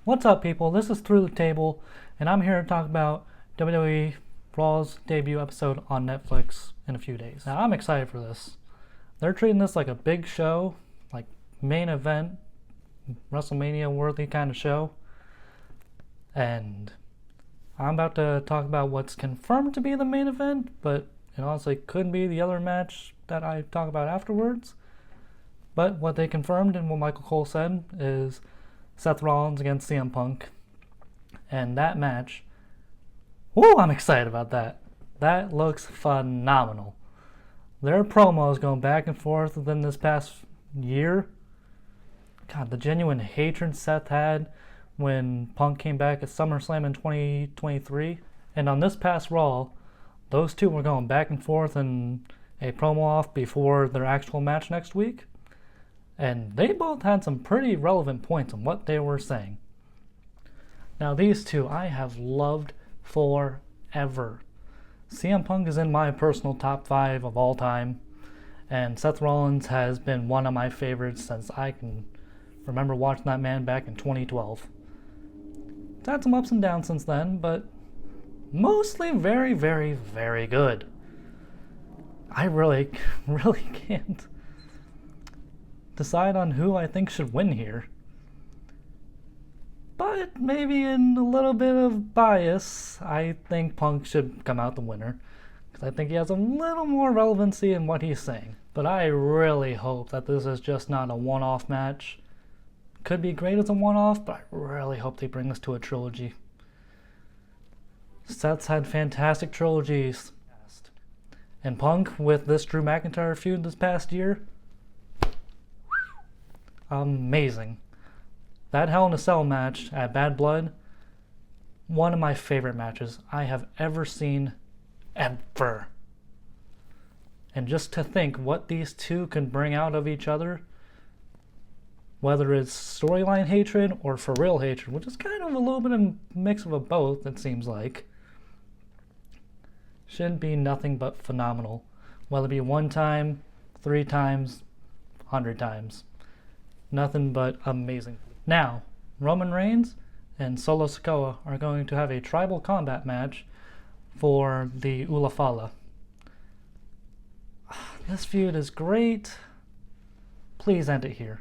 What's up, people? This is Through the Table, and I'm here to talk about WWE Raw's debut episode on Netflix in a few days. Now, I'm excited for this. They're treating this like a big show, like main event, WrestleMania worthy kind of show. And I'm about to talk about what's confirmed to be the main event, but it honestly could be the other match that I talk about afterwards. But what they confirmed and what Michael Cole said is Seth Rollins against CM Punk. And that match, woo, I'm excited about that. That looks phenomenal. Their promos going back and forth within this past year. God, the genuine hatred Seth had when Punk came back at SummerSlam in 2023. And on this past Raw, those two were going back and forth in a promo off before their actual match next week. And they both had some pretty relevant points on what they were saying. Now, these two I have loved forever. CM Punk is in my personal top 5 of all time, and Seth Rollins has been one of my favorites since I can remember watching that man back in 2012. It's had some ups and downs since then, but mostly very, very, very good. I really can't decide on who I think should win here. But maybe in a little bit of bias, I think Punk should come out the winner, because I think he has a little more relevancy in what he's saying. But I really hope that this is just not a one-off match. Could be great as a one-off, but I really hope they bring this to a trilogy. Seth's had fantastic trilogies. And Punk, with this Drew McIntyre feud this past year, amazing. That Hell in a Cell match at Bad Blood, one of my favorite matches I have ever seen, ever. And just to think what these two can bring out of each other, whether it's storyline hatred or for real hatred, which is kind of a little bit of a mix of a both, it seems like, should be nothing but phenomenal. Whether it be 1 time, 3 times, 100 times. Nothing but amazing. Now, Roman Reigns and Solo Sikoa are going to have a tribal combat match for the Ulafala. This feud is great. Please end it here.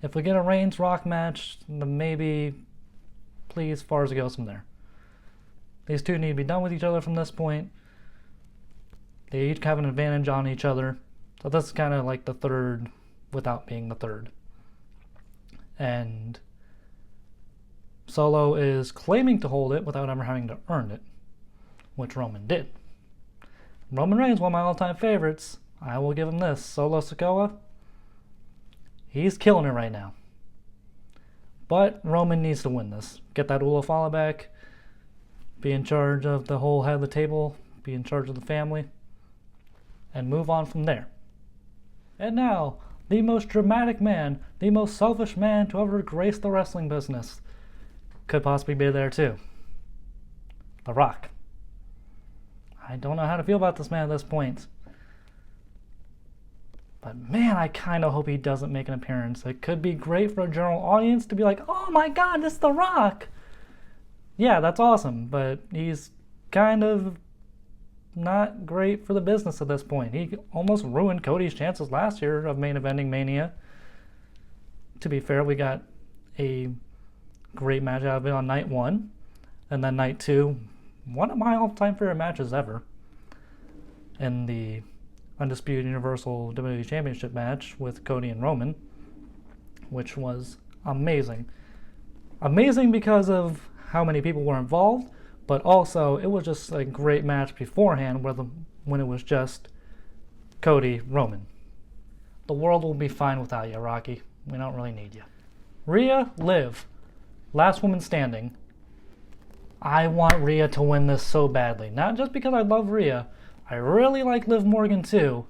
If we get a Reigns Rock match, then maybe, please, far as it goes from there. These two need to be done with each other from this point. They each have an advantage on each other. So this is kind of like the third without being the third. And Solo is claiming to hold it without ever having to earn it, which Roman did. Roman Reigns, one of my all-time favorites. I will give him this. Solo Sikoa, he's killing it right now. But Roman needs to win this. Get that Ulafala back. Be in charge of the whole head of the table. Be in charge of the family. And move on from there. And now, the most dramatic man, the most selfish man to ever grace the wrestling business, could possibly be there too. The Rock. I don't know how to feel about this man at this point. But man, I kind of hope he doesn't make an appearance. It could be great for a general audience to be like, oh my god, it's The Rock! Yeah, that's awesome, but he's kind of not great for the business at this point. He almost ruined Cody's chances last year of main eventing Mania. To be fair, we got a great match out of it on night 1, and then night 2, one of my all-time favorite matches ever, in the Undisputed Universal WWE Championship match with Cody and Roman, which was amazing. Amazing because of how many people were involved, but also, it was just a great match beforehand when it was just Cody, Roman. The world will be fine without you, Rocky. We don't really need you. Rhea, Liv. Last woman standing. I want Rhea to win this so badly. Not just because I love Rhea. I really like Liv Morgan too.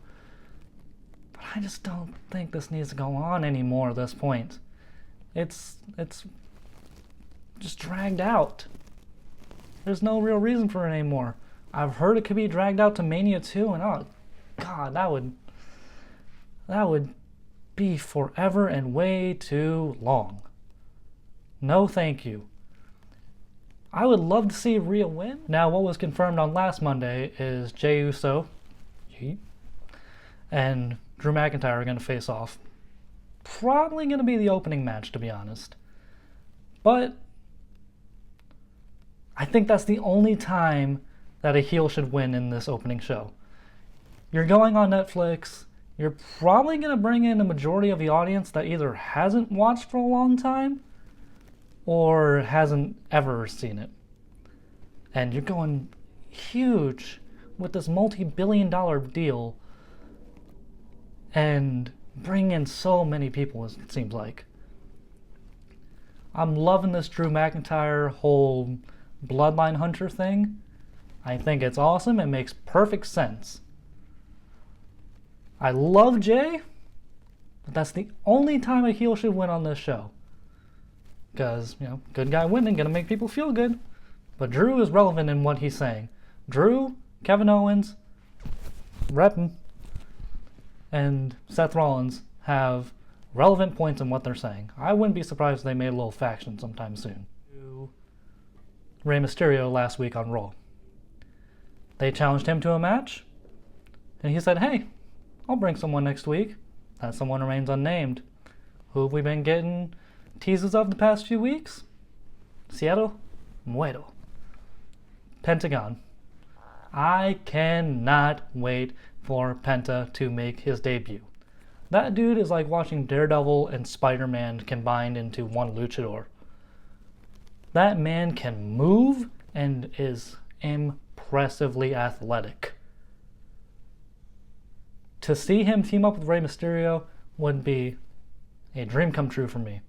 But I just don't think this needs to go on anymore at this point. It's just dragged out. There's no real reason for it anymore. I've heard it could be dragged out to Mania 2, and oh god, that would be forever and way too long. No thank you. I would love to see Rhea win. Now, what was confirmed on last Monday is Jey Uso and Drew McIntyre are going to face off. Probably going to be the opening match, to be honest. But I think that's the only time that a heel should win in this opening show. You're going on Netflix. You're probably going to bring in a majority of the audience that either hasn't watched for a long time or hasn't ever seen it. And you're going huge with this multi-billion-dollar deal and bring in so many people, it seems like. I'm loving this Drew McIntyre whole Bloodline Hunter thing. I think it's awesome. It makes perfect sense. I love Jey, but that's the only time a heel should win on this show. Because, good guy winning, gonna make people feel good. But Drew is relevant in what he's saying. Drew, Kevin Owens, reppin', and Seth Rollins have relevant points in what they're saying. I wouldn't be surprised if they made a little faction sometime soon. Rey Mysterio last week on Raw. They challenged him to a match, and he said, hey, I'll bring someone next week. That someone remains unnamed. Who have we been getting teases of the past few weeks? Seattle Muerto. Pentagon. I cannot wait for Penta to make his debut. That dude is like watching Daredevil and Spider-Man combined into one luchador. That man can move and is impressively athletic. To see him team up with Rey Mysterio would be a dream come true for me.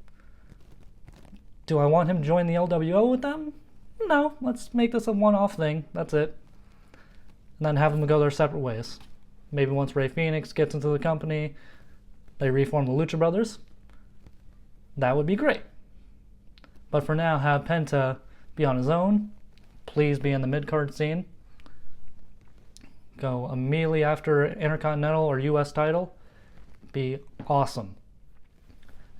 Do I want him to join the LWO with them? No, let's make this a one-off thing. That's it. And then have them go their separate ways. Maybe once Rey Fenix gets into the company, they reform the Lucha Brothers. That would be great. But for now, have Penta be on his own. Please be in the mid-card scene. Go immediately after Intercontinental or US title. Be awesome.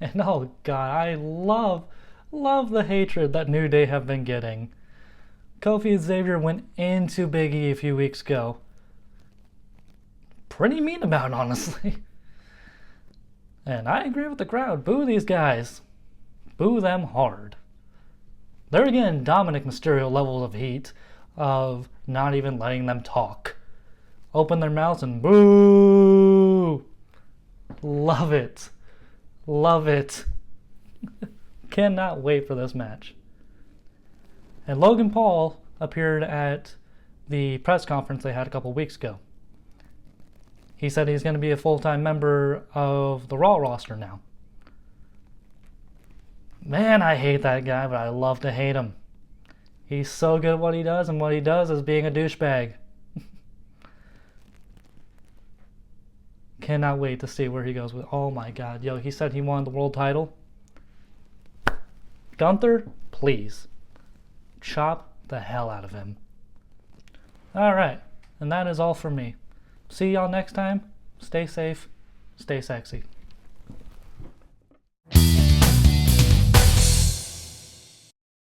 And oh god, I love the hatred that New Day have been getting. Kofi and Xavier went into Big E a few weeks ago. Pretty mean about it, honestly. And I agree with the crowd. Boo these guys. Boo them hard. They're getting Dominic Mysterio levels of heat of not even letting them talk. Open their mouths and boo! Love it. Love it. Cannot wait for this match. And Logan Paul appeared at the press conference they had a couple weeks ago. He said he's going to be a full-time member of the Raw roster now. Man, I hate that guy, but I love to hate him. He's so good at what he does, and what he does is being a douchebag. Cannot wait to see where he goes with. Oh my god, yo, he said he wanted the world title. Gunther, please. Chop the hell out of him. Alright, and that is all from me. See y'all next time. Stay safe, stay sexy.